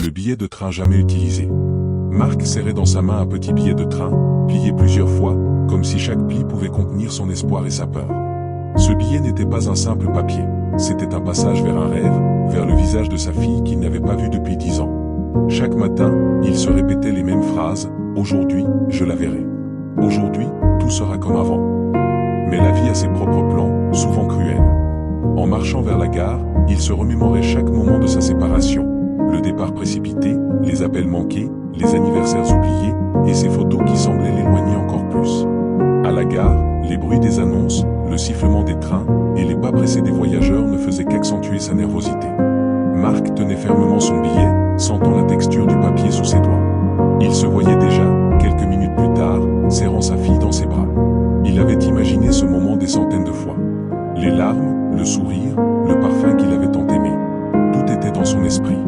le billet de train jamais utilisé. Marc serrait dans sa main un petit billet de train, plié plusieurs fois, comme si chaque pli pouvait contenir son espoir et sa peur. Ce billet n'était pas un simple papier, c'était un passage vers un rêve, vers le visage de sa fille qu'il n'avait pas vu depuis 10 ans. Chaque matin, il se répétait les mêmes phrases, « Aujourd'hui, je la verrai. Aujourd'hui, tout sera comme avant. » Mais la vie a ses propres plans, souvent cruels. En marchant vers la gare, il se remémorait chaque moment de sa séparation. Le départ précipité, les appels manqués, les anniversaires oubliés, et ces photos qui semblaient l'éloigner encore plus. À la gare, les bruits des annonces, le sifflement des trains, et les pas pressés des voyageurs ne faisaient qu'accentuer sa nervosité. Marc tenait fermement son billet, sentant la texture du papier sous ses doigts. Il se voyait déjà, quelques minutes plus tard, serrant sa fille dans ses bras. Il avait imaginé ce moment des centaines de fois. Les larmes, le sourire, le parfum qu'il avait tant aimé. Tout était dans son esprit.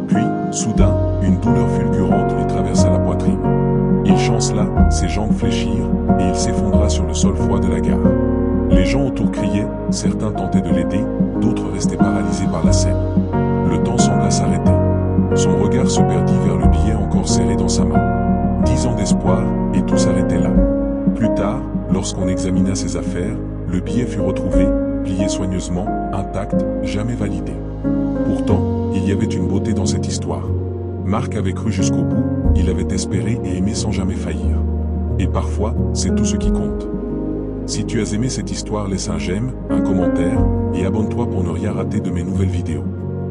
Puis, soudain, une douleur fulgurante lui traversa la poitrine. Il chancela, ses jambes fléchirent, et il s'effondra sur le sol froid de la gare. Les gens autour criaient, certains tentaient de l'aider, d'autres restaient paralysés par la scène. Le temps sembla s'arrêter. Son regard se perdit vers le billet encore serré dans sa main. 10 ans d'espoir, et tout s'arrêtait là. Plus tard, lorsqu'on examina ses affaires, le billet fut retrouvé, plié soigneusement, intact, jamais validé. Pourtant, il y avait une beauté dans cette histoire. Marc avait cru jusqu'au bout, il avait espéré et aimé sans jamais faillir. Et parfois, c'est tout ce qui compte. Si tu as aimé cette histoire, laisse un j'aime, un commentaire, et abonne-toi pour ne rien rater de mes nouvelles vidéos.